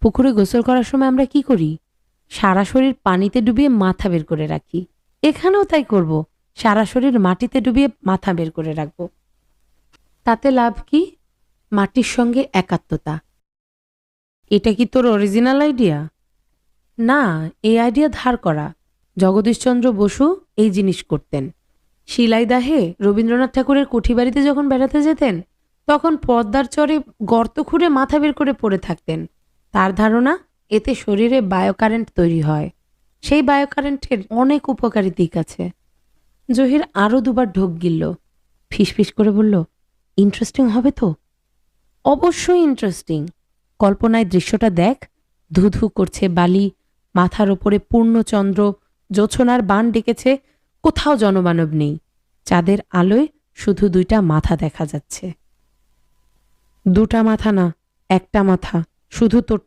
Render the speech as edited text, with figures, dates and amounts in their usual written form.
পুকুরে গোসল করার সময় আমরা কি করি? সারা শরীর পানিতে ডুবিয়ে মাথা বের করে রাখি। এখানেও তাই করব, সারা শরীর মাটিতে ডুবিয়ে মাথা বের করে রাখব। তাতে লাভ কি? মাটির সঙ্গে একাত্মতা। এটা কি তোর অরিজিনাল আইডিয়া? না, এই আইডিয়া ধার করা। জগদীশচন্দ্র বসু এই জিনিস করতেন। শিলাইদাহে রবীন্দ্রনাথ ঠাকুরের কুঠিবাড়িতে যখন বেড়াতে যেতেন, তখন পদ্মার চরে গর্ত খুঁড়ে মাথা বের করে পড়ে থাকতেন। তার ধারণা, এতে শরীরে বায়োকারেন্ট তৈরি হয়। সেই বায়োকারেন্টের অনেক উপকারী দিক আছে। জহির আরও দুবার ঢোক গিলল, ফিসফিস করে বলল, ইন্টারেস্টিং হবে তো? অবশ্যই ইন্টারেস্টিং। কল্পনায় দৃশ্যটা দেখ, ধুধু করছে বালি, মাথার ওপরে পূর্ণচন্দ্র, জোছনার বান ডেকেছে, কোথাও জনমানব নেই। চাঁদের আলোয় শুধু দুইটা মাথা দেখা যাচ্ছে। দুটা মাথা না, একটা মাথা, শুধু তোরটা